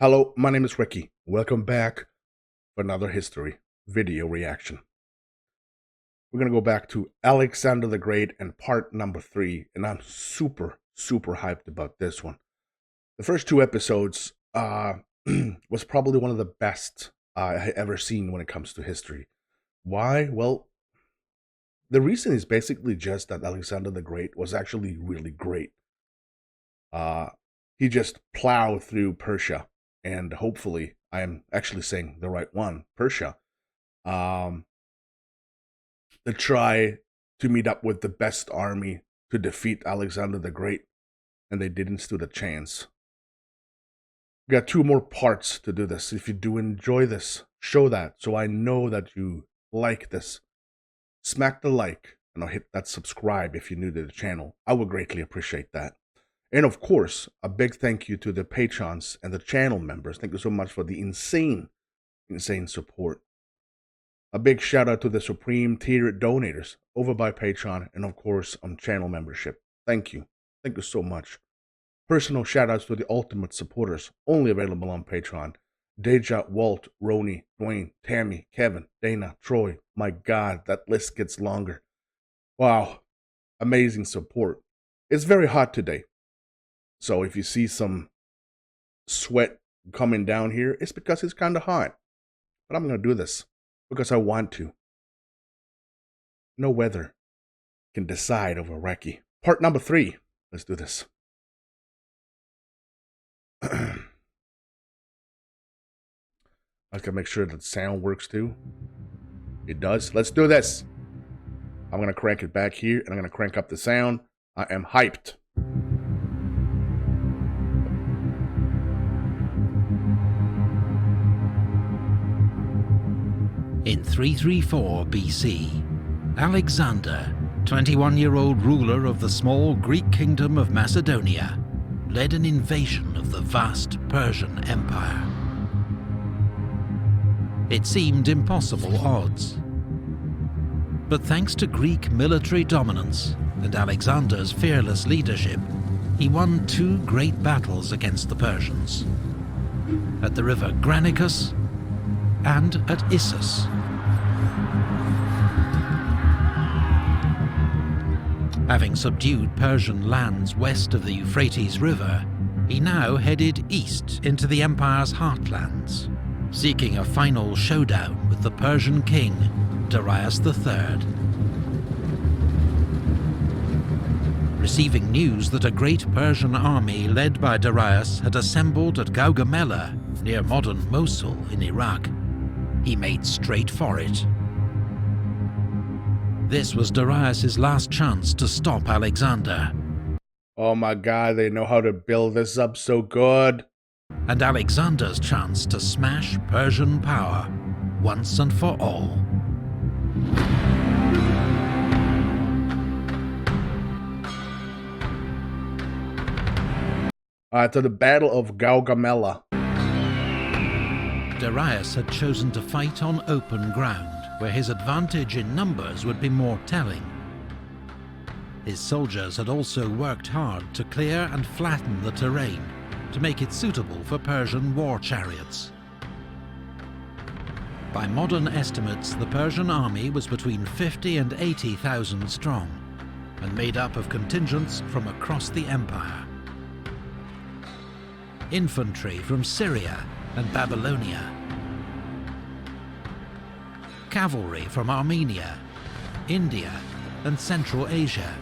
Hello, my name is Recky. Welcome back for another history video reaction. We're going to go back to Alexander the Great and part number 3, and I'm super hyped about this one. The first two episodes was probably one of the best I ever seen when it comes to history. Why? Well, the reason is basically just that Alexander the Great was actually really great. He just plowed through Persia, and hopefully I am actually saying the right one, Persia, to try to meet up with the best army to defeat Alexander the Great, and they didn't stand a chance. We got 2 more parts to do this. If you do enjoy this, show that so I know that you like this. Smack the like, and I'll hit that subscribe if you're new to the channel. I would greatly appreciate that. And of course, a big thank you to the patrons and the channel members. Thank you so much for the insane support. A big shout out to the Supreme Tier donators over by Patreon and of course on channel membership. Thank you. Thank you so much. Personal shout outs to the ultimate supporters, only available on Patreon. Deja, Walt, Roni, Dwayne, Tammy, Kevin, Dana, Troy. My God, that list gets longer. Wow. Amazing support. It's very hot today. So if you see some sweat coming down here, it's because it's kind of hot. But I'm going to do this because I want to. No weather can decide over Recky. Part number 3. Let's do this. I gotta make sure that the sound works too. It does. Let's do this. I'm going to crank it back here and I'm going to crank up the sound. I am hyped. In 334 BC, Alexander, 21-year-old ruler of the small Greek kingdom of Macedonia, led an invasion of the vast Persian Empire. It seemed impossible odds. But thanks to Greek military dominance and Alexander's fearless leadership, he won 2 great battles against the Persians, at the river Granicus and at Issus. Having subdued Persian lands west of the Euphrates River, he now headed east into the empire's heartlands, seeking a final showdown with the Persian king, Darius III. Receiving news that a great Persian army led by Darius had assembled at Gaugamela, near modern Mosul in Iraq, he made straight for it. This was Darius's last chance to stop Alexander. Oh my God, they know how to build this up so good. And Alexander's chance to smash Persian power once and for all. To the Battle of Gaugamela. Darius had chosen to fight on open ground, where his advantage in numbers would be more telling. His soldiers had also worked hard to clear and flatten the terrain to make it suitable for Persian war chariots. By modern estimates, the Persian army was between 50 and 80,000 strong, and made up of contingents from across the empire. Infantry from Syria and Babylonia, cavalry from Armenia, India and Central Asia,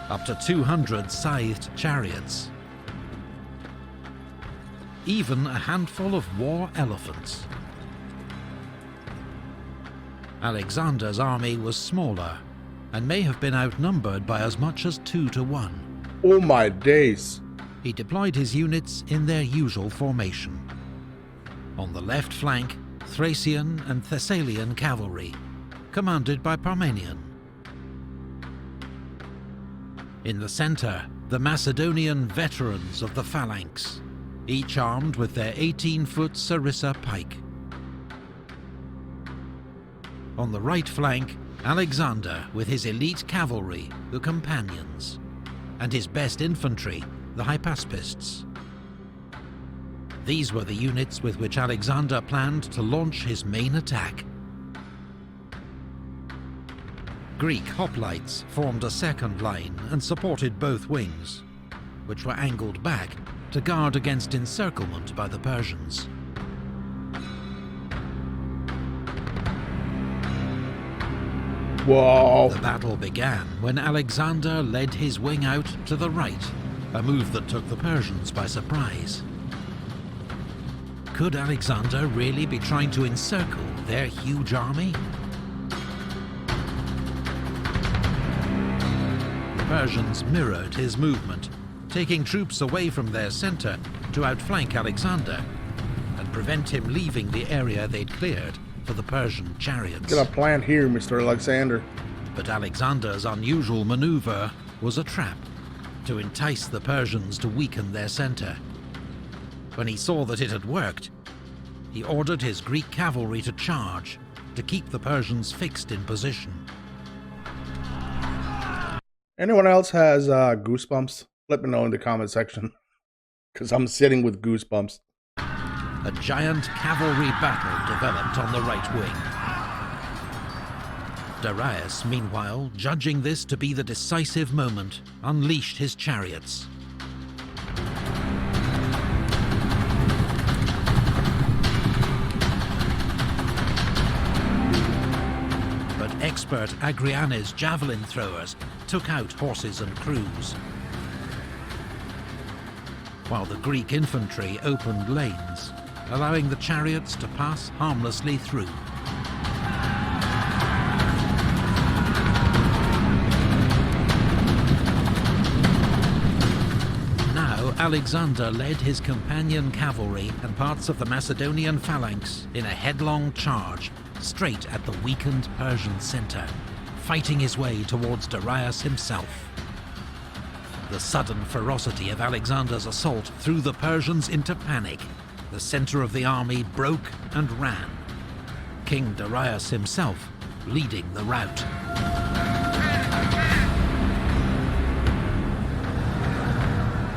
up to 200 scythed chariots, even a handful of war elephants. Alexander's army was smaller and may have been outnumbered by as much as 2 to 1. Oh my days. He deployed his units in their usual formation. On the left flank, Thracian and Thessalian cavalry, commanded by Parmenion. In the center, the Macedonian veterans of the phalanx, each armed with their 18-foot sarissa pike. On the right flank, Alexander with his elite cavalry, the companions, and his best infantry, the hypaspists. These were the units with which Alexander planned to launch his main attack. Greek hoplites formed a second line and supported both wings, which were angled back to guard against encirclement by the Persians. Whoa. The battle began when Alexander led his wing out to the right, a move that took the Persians by surprise. Could Alexander really be trying to encircle their huge army? The Persians mirrored his movement, taking troops away from their centre to outflank Alexander and prevent him leaving the area they'd cleared for the Persian chariots. Got a plan here, Mr. Alexander. But Alexander's unusual maneuver was a trap to entice the Persians to weaken their centre. When he saw that it had worked, he ordered his Greek cavalry to charge, to keep the Persians fixed in position. Anyone else has goosebumps? Let me know in the comment section, because I'm sitting with goosebumps. A giant cavalry battle developed on the right wing. Darius, meanwhile, judging this to be the decisive moment, unleashed his chariots. But expert Agrianes javelin throwers took out horses and crews, while the Greek infantry opened lanes, allowing the chariots to pass harmlessly through. Now Alexander led his companion cavalry and parts of the Macedonian phalanx in a headlong charge straight at the weakened Persian centre, fighting his way towards Darius himself. The sudden ferocity of Alexander's assault threw the Persians into panic. The centre of the army broke and ran, King Darius himself leading the rout.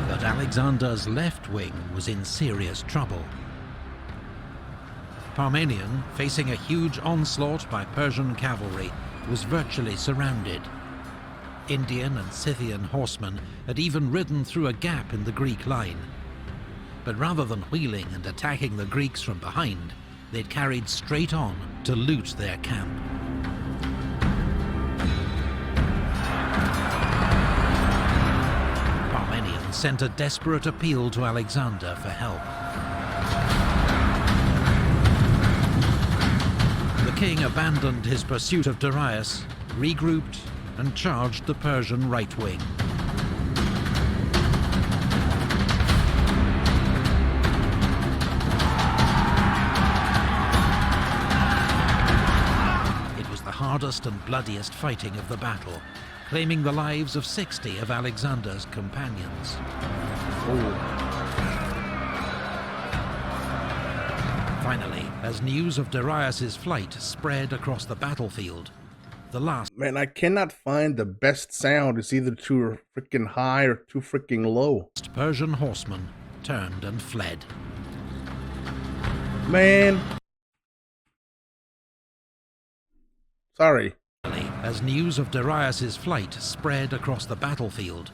But Alexander's left wing was in serious trouble. Parmenion, facing a huge onslaught by Persian cavalry, was virtually surrounded. Indian and Scythian horsemen had even ridden through a gap in the Greek line. But rather than wheeling and attacking the Greeks from behind, they'd carried straight on to loot their camp. Parmenion sent a desperate appeal to Alexander for help. The king abandoned his pursuit of Darius, regrouped, and charged the Persian right wing. It was the hardest and bloodiest fighting of the battle, claiming the lives of 60 of Alexander's companions. Finally, as news of Darius's flight spread across the battlefield, the last... Man, I cannot find the best sound. It's either too freaking high or too freaking low. Persian horsemen turned and fled. Man. Sorry. As news of Darius's flight spread across the battlefield,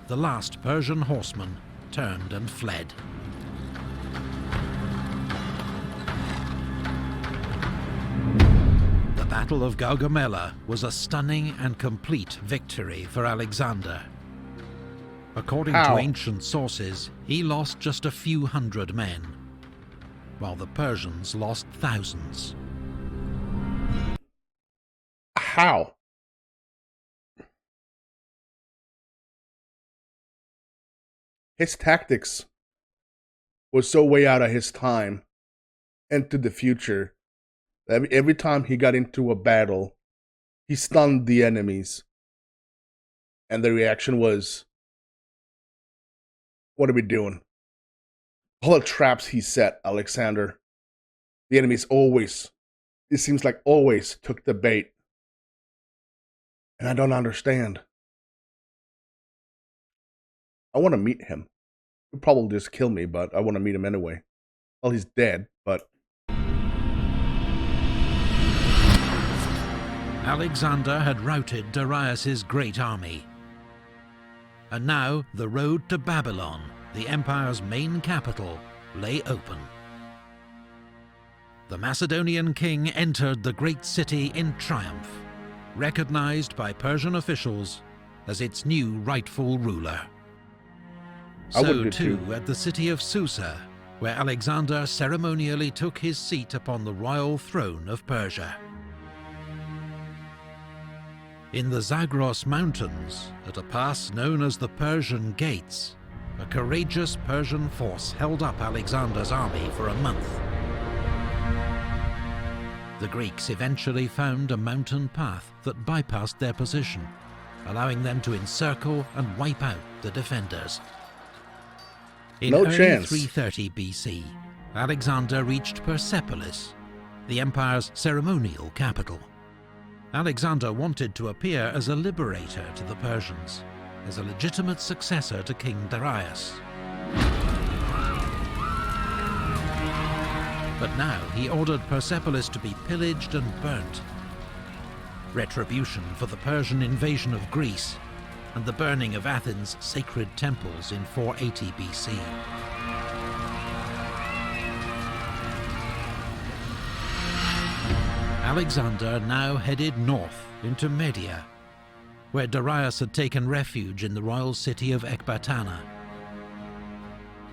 the last Persian horsemen turned and fled. The Battle of Gaugamela was a stunning and complete victory for Alexander. According to ancient sources, he lost just a few hundred men, while the Persians lost thousands. How? His tactics was so way out of his time and to the future. Every time he got into a battle, he stunned the enemies. And the reaction was, what are we doing? All the traps he set, Alexander. The enemies always, it seems like always, took the bait. And I don't understand. I want to meet him. He'll probably just kill me, but I want to meet him anyway. Well, he's dead, but Alexander had routed Darius's great army. And now the road to Babylon, the empire's main capital, lay open. The Macedonian king entered the great city in triumph, recognized by Persian officials as its new rightful ruler. So too at the city of Susa, where Alexander ceremonially took his seat upon the royal throne of Persia. In the Zagros Mountains, at a pass known as the Persian Gates, a courageous Persian force held up Alexander's army for a month. The Greeks eventually found a mountain path that bypassed their position, allowing them to encircle and wipe out the defenders. In early 330 BC, Alexander reached Persepolis, the empire's ceremonial capital. Alexander wanted to appear as a liberator to the Persians, as a legitimate successor to King Darius. But now he ordered Persepolis to be pillaged and burnt. Retribution for the Persian invasion of Greece and the burning of Athens' sacred temples in 480 BC. Alexander now headed north into Media, where Darius had taken refuge in the royal city of Ecbatana.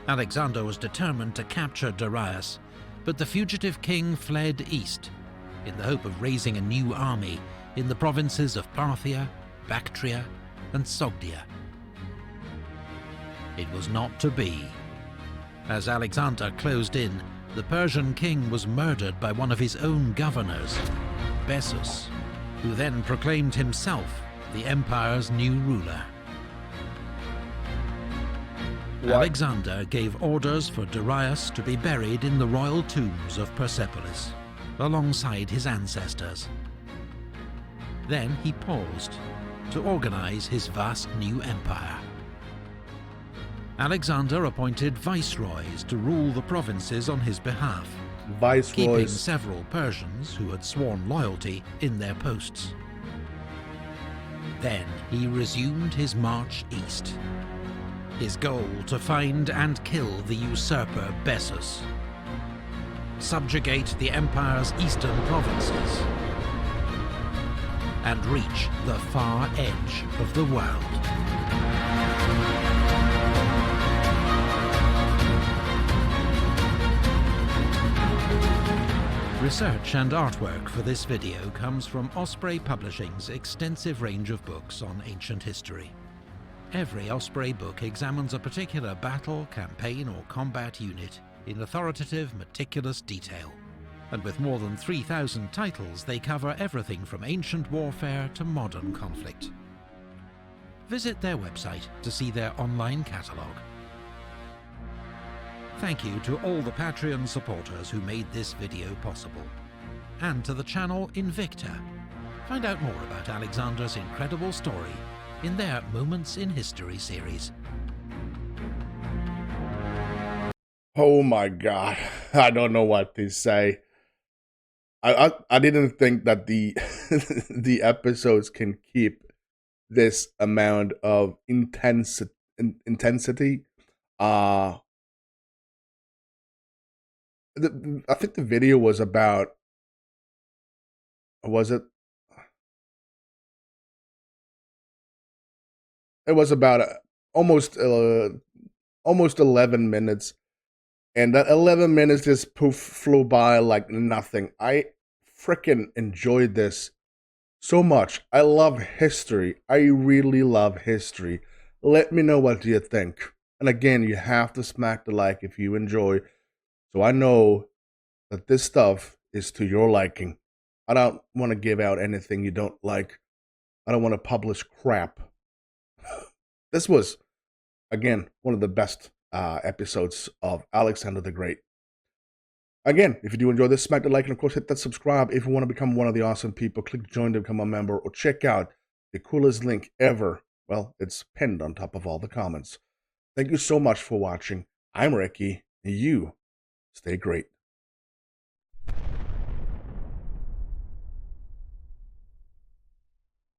Alexander was determined to capture Darius, but the fugitive king fled east in the hope of raising a new army in the provinces of Parthia, Bactria, and Sogdia. It was not to be. As Alexander closed in, the Persian king was murdered by one of his own governors, Bessus, who then proclaimed himself the empire's new ruler. Alexander gave orders for Darius to be buried in the royal tombs of Persepolis, alongside his ancestors. Then he paused to organize his vast new empire. Alexander appointed viceroys to rule the provinces on his behalf, keeping several Persians who had sworn loyalty in their posts. Then he resumed his march east, his goal to find and kill the usurper Bessus, subjugate the empire's eastern provinces, and reach the far edge of the world. Research and artwork for this video comes from Osprey Publishing's extensive range of books on ancient history. Every Osprey book examines a particular battle, campaign, or combat unit in authoritative, meticulous detail. And with more than 3,000 titles, they cover everything from ancient warfare to modern conflict. Visit their website to see their online catalogue. Thank you to all the Patreon supporters who made this video possible, and to the channel Invicta. Find out more about Alexander's incredible story in their Moments in History series. Oh my god, I don't know what to say. I didn't think that the the episodes can keep this amount of intensity. I think the video was about, was it? It was about almost 11 minutes, and that 11 minutes just flew by like nothing. I freaking enjoyed this so much. I love history. I really love history. Let me know what you think. And again, you have to smack the like if you enjoy, so I know that this stuff is to your liking. I don't want to give out anything you don't like. I don't want to publish crap. This was, again, one of the best episodes of Alexander the Great. Again, if you do enjoy this, smack the like, and of course hit that subscribe. If you want to become one of the awesome people, click join to become a member, or check out the coolest link ever. Well, it's pinned on top of all the comments. Thank you so much for watching. I'm Recky, and you Stay great.